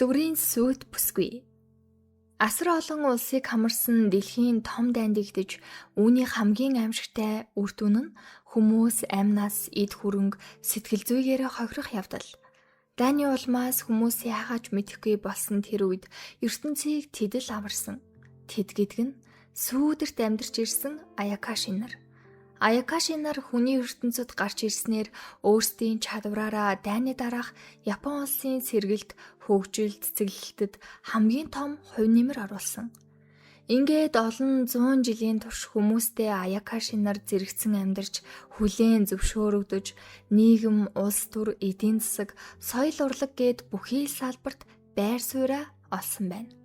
Чөтгөрийн сүйт бүсгүй. Асар олон улсыг хамарсан дэлхийн том дайнд игдэж, үүний хамгийн аимшигтай үр дүн нь хүмүүс амнаас эд хөрөнгө сэтгэл зүйгээрээ хохирох явдал. Дайны улмаас хүмүүс яагаад мэдэхгүй болсон тэр үед ертөнцийг тэдэл аварсан. Тэд гэдэг нь сүүдэрт амьдарч ирсэн Аякаши нар. Аякаши нар хүний ертөнцид гарч ирснээр өөрсдийн чадвараараа дайны дараах Япон улсын сэргэлт, хөгжил, цэцэглэлтэд хамгийн том хувь нэмэр оруулсан. Ингээд олон 100 жилийн турш хүмүүстэй Аякаши нар зэрэгцэн амьдарч, хүлээн зөвшөөрөгдөж, нийгэм, улс төр, эдийн засаг, соёл урлаг гээд бүхий л салбарт байр сууриа олсон байна.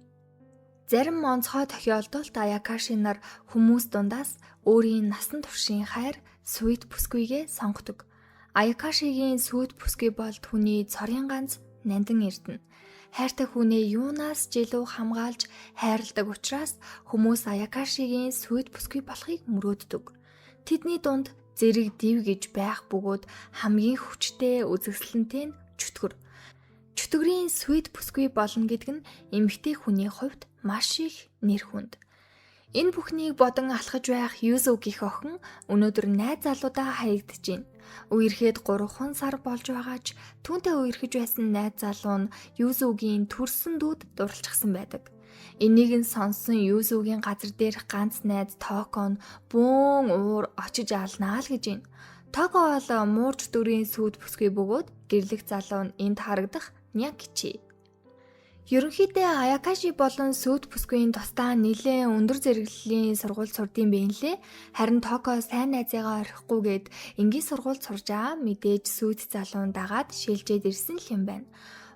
Зарим онцгой тохиолдолд Аякаши нар хүмүүс дундаас өөрийн насан туршийн хайр сүйт бүсгүйгээ сонгодог. Аякашигийн сүйт бүсгүй бол түүний цорын ганц нандин эрдэнэ. Хайртай хүнээ юунаас ч илүү хамгаалж хайрладаг учраас хүмүүс Аякашигийн сүйт бүсгүй болохыг мөрөөддөг. Тэдний дунд зэрэг див гэж байх бөгөөд хамгийн хүчтэй үзэсгэлэнтэй нь чөтгөр. Чөтгөрийн сүйт бүсгүй болно гэдэг нь эмэгтэй хүний хувьд маш их нэр хүнд. Энэ бүхнийг бодон алхаж байх Юзу гэх охин өнөөдөр найз залуудаа хаягдж байна. Үерхэд 3 сар болж байгаач түүнтэй үерхэж байсан найз залуу нь Юзугийн төрсөн дүүд дурлцсан байдаг. Энийг нь сонссон Юзугийн газар дээрх ганц найз Токо нь бөөн уур очиж алнаа л гэж байна. Токо бол муур чөтгөрийн сүйт бүсгүй бөгөөд гэрлэх залуу нь энд харагдах Някичи. Ерөнхийдөө Аякаши болон сүйт бүсгүйн тусдаа нэлээд өндөр зэрэглэлийн сургууль сурдсан бэ нэлээ. Харин Токо сайн найзыгаа орхихгүйгээд энгийн сургууль сурж мэдээж сүйт залуун дагаад шилжээд ирсэн л юм байна.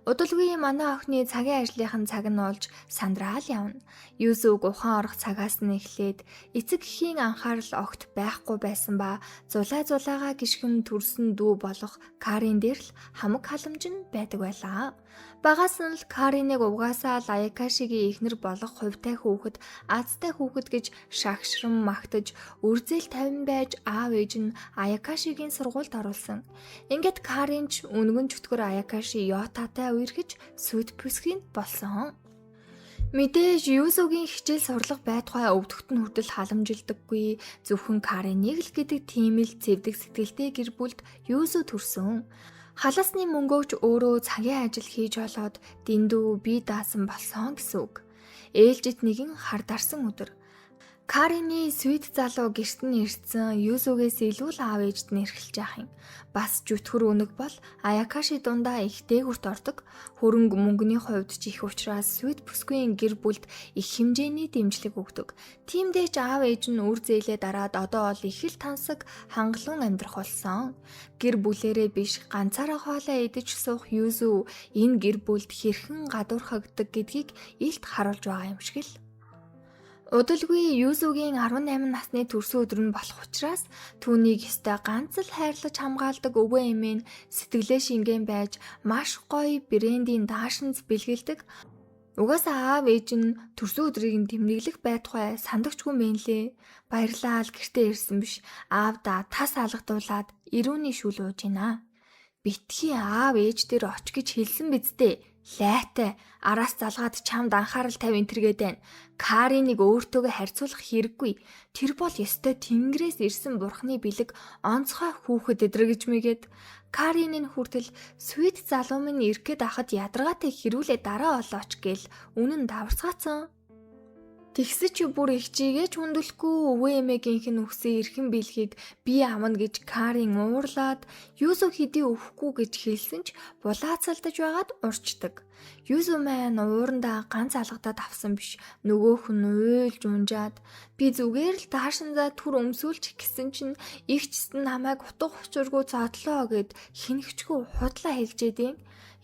Удалгүй манай охины цагийн ажлынхан цаг нь олж сандраал явна. Юзу гухан орох цагаас нь эхлээд эцэг эхийн анхаарал огт байхгүй байсан ба зулайгаа гიშгэн төрсөн дүү болох Карин дээр л хамаг халамж нь байдаг байлаа. Багаас нь л Кариныг угаасаа л Аякашигийн эхнэр болох хувьтай хүүхэд, азтай хүүхэд гэж шагшран магтаж, үрзэл тавин байж аав ээж нь Аякашигийн сургуульд оруулсан. Ингээд Карин ч өнгөн чөтгөр Аякаши Йотатай үерхэж сүйт бүсгийн болсон. Мэдээж Юзугийн хичээл сурлага байтугай өвдөгт нь хүртэл халамжилдаггүй, зөвхөн Кариныг л гэдэг тийм л цэвдэг сэтгэлтэй гэр бүлд Юзу төрсөн. Халаасны мөнгөөч өөрөө цагийн ажил хийж болоод дэндүү бие даасан болсон гэсэн үг. Ээлжид нэгэн хар дарсан өдөр. Карины сүйт залуу гэрт нь ирсэн Юзугээс илүү л аав ээжд нь эрхэлж яах юм. Бас жүтгэр өнөг бол Аякаши дундаа их дээгүрт ордог. Хөрөнгө мөнгөний хувьд ч их учраас сүйт бүсгүйн гэр бүлд их хэмжээний дэмжлэг өгдөг. Тиймдээ ч аав ээж нь үр зээлээ дараад одоо бол их л тансаг хангалуун амьдрах болсон. Гэр бүлээрээ биш ганцаараа хоолоо идэж суух Юзу энэ гэр бүлд хэрхэн гадуурхагдаг гэдгийг илт харуулж байгаа юм шиг л. Удалгүй Юзугийн 18 насны төрсөн өдөр нь болох учраас түүнийг ёстой ганц л хайрлаж хамгаалдаг өвөө эмээ нь сэтгэлээ шингэн байж маш гоё брендийн даашинз бэлгэлдэг. Угаасаа аав ээж нь төрсөн өдрийг нь тэмдэглэх байтугай сандагчгүй мэнлээ. Баярлаа л гэртээ ирсэн биш. Аавда тас алгадуулаад ирүүний шүл ууж гинэ. Битгий аав ээж дээр оч гэж хэлсэн биз дээ. Лайтай араас залгаад чамд анхаарал тавь энтергээд байна. Кариныг өөртөөгөө харьцуулах хэрэггүй. Тэр бол ёстой Тэнгэрээс ирсэн бурхны бэлэг онцгой хүүхэд эдрэгж мэгээд Каринын хүртэл сүйт залуу минь ирэхэд ахад ядаргаатай хэрүүлээ дараа олооч гэл үнэн даварцгаацсан. Тэгсэж бүр ихжийгээч хүндэлэхгүй өвөө эмээгийнх нь өгсөн эрхэм бэлгийг би амна гэж Карин уурлаад Юзу хэдий өвөхгүй гэж хэлсэн ч булаацалдаж байгаад урчдаг. Юзу маань уурандаа ганц алгадаад авсан биш. Нөгөөх нь уйлж унжаад би зүгээр л даашинзаа түр өмсүүлчих гэсэн чинь ихчс нь намайг утга учиргүй цодлоо гэд хинхчгүй худлаа хэлжээдیں۔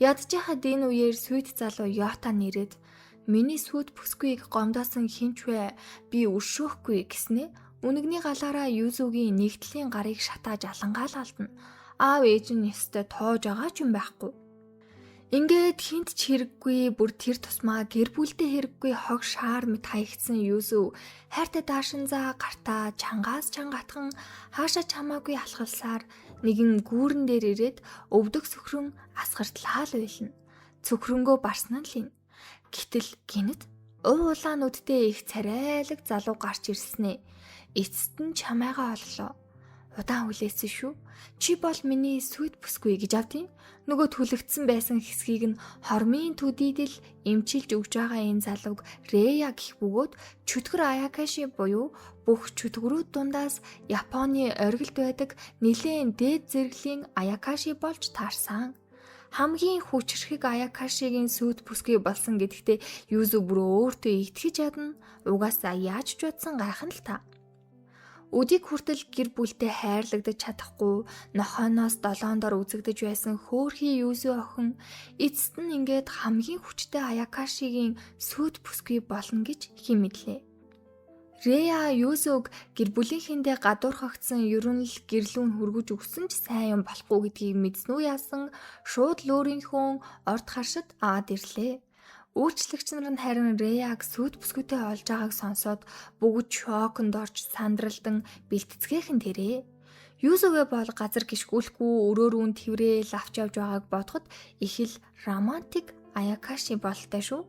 Ядж яхад энэ үеэр сүйт залуу Йота нэрээд миний сүйт бүсгүйг гомдоосон хинч вэ? Би өршөөхгүй гэснээ үнэгний галаараа Юзугийн нэгдлийн гарыг шатааж алангаал алдна. Аав ээж нь ёстой тоож байгаа ч юм байхгүй. Ингээд хинт ч хэрэггүй бүр тэр тусмаа гэр бүлдээ хэрэггүй хог шаар мэт хаягдсан Юзу хайртай даашинзаа гартаа чангаас чангатхан хаашаа чамаагүй алхалсаар нэгэн гүүрэн дээр ирээд өвдөг сөхрөн асгартлаа л байлна. цөхрөнгөө барсан нь л энэ. Гэтэл гинэт улаануудтай их царайлаг залуу гарч ирснэ. Эцэст нь чамайгаа оллоо. Удаан хүлээсэн шүү. Чи бол миний сүд бүсгүй гэж авдیں۔ Нөгөө түлэгдсэн байсан хэсгийг нь хормын төдийдэл эмчилж өгж байгаа энэ залууг Рея гэх бөгөөд чөтгөр Аякаши буюу бүх чөтгөрүүд дундаас Японы оргилд байдаг нэлээд дээд зэрэглэлийн Аякаши болж таарсан. Хамгийн хүчрхэг Аякашигийн сүд бүсгүй болсон гэдэгтээ Юзу бүр өөртөө итгэж ядна. Угаасаа яаж ч бодсон гайхан л та. Өдийг хүртэл гэр бүлтэй хайрлагдаж чадахгүй нохооноос долоондор үзэгдэж байсан хөөрхий Юзу охин эцэст нь ингээд хамгийн хүчтэй Аякашигийн сүд бүсгүй болно гэж хэн мэдлээ. Рея Юзуг гэр бүлийнхэндээ гадуурхагдсан ер нь л гэрлүүн хүргэж өгсөн ч сайн юм болохгүй гэдгийг мэдсэн үү яасан шууд лөөрийнхөө орд харшид аваад ирлээ. Үйлчлэгч нар нь харин Реяг сүд бүсгүйтэй олж байгааг сонсоод бүгд шоконд орж сандралдан бэлтцгээхэн тэрэ. Юзугэ бол газар гიშгүүлэхгүй өрөөрүүн тэврээл авч явж байгааг бодоход их л романтик Аякаши болтой шүү.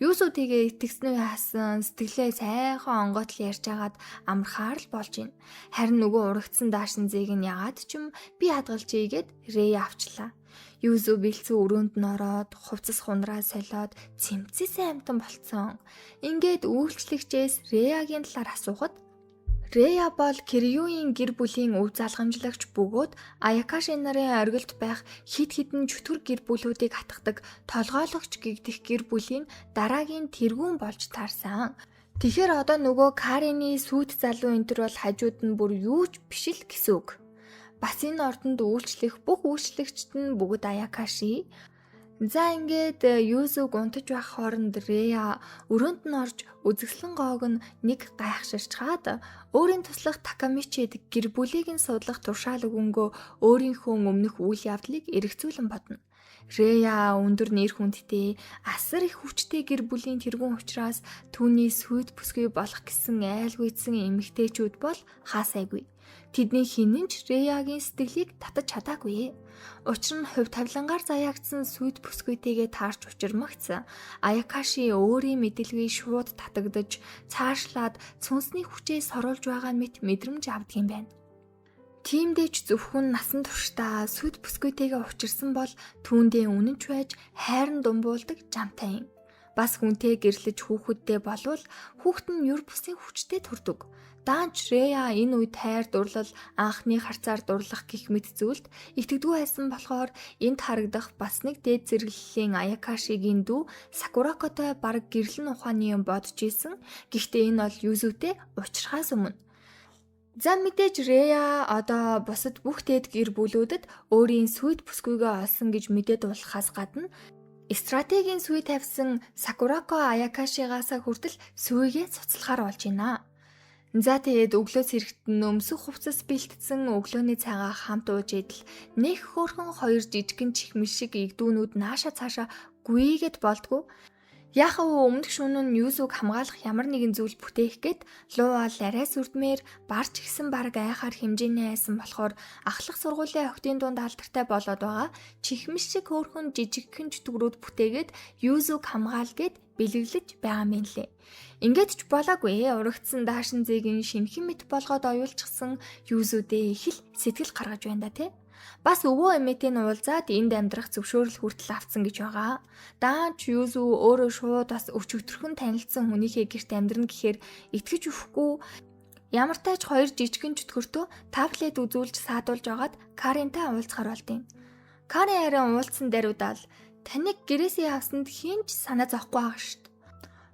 Юзу тэгээ итгэснээ хаасан сэтгэлээ сайхан онгойтл ярьж агаад амархаар л болж байна. Харин нөгөө урагдсан даашин зээг нь ягаад ч юм би хадгалж ийгээд Рея авчлаа. Юзу бэлцүү өрөөнд нь ороод хувцас хундраа солиод цэмцээсэн амтан болцсон. Ингээд үйлчлэгчээс Реягийн талаар асуухад Рея бол Кирюийн гэр бүлийн өв залгамжлагч бөгөөд Аякаши нарын оргилд байх хид хідэн чөтгөр гэр бүлүүдийг хатгадаг толгойлогч гэгдэх гэр бүлийн дараагийн тэргүүн болж таарсан. Тэгэхээр одоо нөгөө Карины сүйт залуу энтер бол хажууд нь бүр юу ч биш л гэсэн үг. Бас энэ ордонд үйлчлэх бүх үйлчлэгчд нь бүгд Аякаши. За ингээд Юзуг унтаж байх хооронд Рея өрөөнд нь орж үзэсгэлэн гоог нь нэг гайхширч хаад өөрийн туслах Такамичид гэр бүлийг нь судлах туршаал өгөнгөө өөрийнхөө өмнөх үйл явдлыг эргцүүлэн бодно. Рея өндөр нэр хүндтэй асар их хүчтэй гэр бүлийн тэргүүн учраас түүний сүд бүсгүй болох гэсэн айлгүйдсэн эмэгтэйчүүд бол хаасайгүй. Тэдний хинэн ч Реягийн сэтгэлийг татаж чадаагүй. Учир нь хувь тавилангаар заяагдсан сүд бүсгүйтэйгээ таарч учирмагц Аякаши өөрийн мэдлэгийг шууд татагдаж цаашлаад цүнсний хүчээс соруулж байгаа мэт мэдрэмж авдаг юм байна. Тиймдээч зөвхөн насан туршдаа сүд бүсгүйтэйгээ учирсан бол түүндээ үнэнч байж хайран думбуулдаг жамтай юм. Бас хүнтэй гэрлэж хүүхэдтэй болвол хүүхэд нь юр бусын хүчтэй төрдөг. Даанч Рея энэ үед хайр дурлал анхны харцаар дурлах гих мэт зүйлд итгэдэггүй байсан болохоор энд харагдах бас нэг дээд зэрэглэлийн Аякашигийн дүү Сакуракотой бараг гэрлэн ухааны юм бодож исэн. Гэхдээ энэ бол Юзутэй уулзрахаас өмнө. За мэдээж Рея одоо бусад бүх дээд гэр бүлүүдэд өөрийн сүд бүсгүйгээ олсон гэж мэдээд болохоос гадна стратегийн сүй тавьсан Сакурако Аякашигаас хүртэл сүйгээ цуцлахаар болж байна. За тэгээд өглөөс хэрэгтэн өмсөх хувцас бэлтгэсэн өглөөний цайгаа хамт ууж идэл нэг хөөрхөн хоёр жижигэн чихмэл шиг игдүүнүүд нааша цаашаа гүйгээд болдгоо. Яахав өмнөх шөнө нь Юзуг хамгаалах ямар нэгэн зүйл бүтээх гээд луувал арай сүрдмээр барч гисэн баг айхаар хэмжээний айсан болохоор ахлах сургуулийн охидын дунд алдартай болоод байгаа чихмэл шиг хөөрхөн жижигхэн чөтгөрүүд бүтээгээд Юзуг хамгаал гээд бэлэглэж байгаа юм лээ. Ингээд ч болоогүй урагдсан даашин зэгийн шинхэн мэт болгоод оюулчихсан Юзудээ их л сэтгэл гаргаж байна да тий. Бас өвөө эмээтэй нь уулзаад энд амьдрах зөвшөөрөл хүртэл авцсан гэж байгаа. Даанч Юзу өөрөө шууд бас өчигдөрхөн танилцсан хүнийхээ гэрт амьдрна гэхээр итгэж өгөхгүй ямар тач хоёр жижигэн чөтгөртөө таблет үзүүлж саадуулж агаад Каринтай уулзахаар болдیں۔ Карин харин уулзсан даруйдаал таныг гэрээсээ авсанд хинч санаа зовхгүй байгаа штт.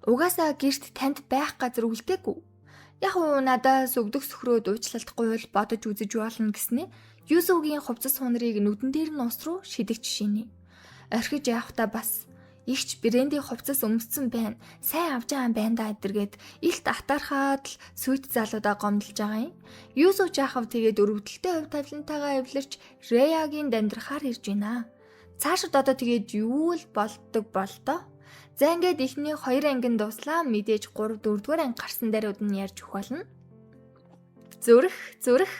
Угаасаа гэрт танд байх газар үлдээгүй. Яг уу надаас өгдөг сөхрөөд уучлалтгүй л бодож үзэж болно гэснэ. Юзугийн хувцас хунрыг нүдэн дээр нь ус руу шидэгч шинэ. Орхиж явахдаа бас ихч брендийн хувцас өмссөн байна. Сайн авч байгаа юм байна да эдэргээд илт атархаад л сүйт залуудаа гомдолж байгаа юм. Юзу жаахав тэгээд өрөвдөлтөй хувь тавилантайгаа эвлэрч Реягийн дандрахаар ирж байна. Цаашид одоо тэгээд юу л болдог болдоо. За ингээд ихний 2 ангин дуслаа мэдээж 3 4 дугаар анги гарсан даруйд нь ярьж өгөх болно. Зүрх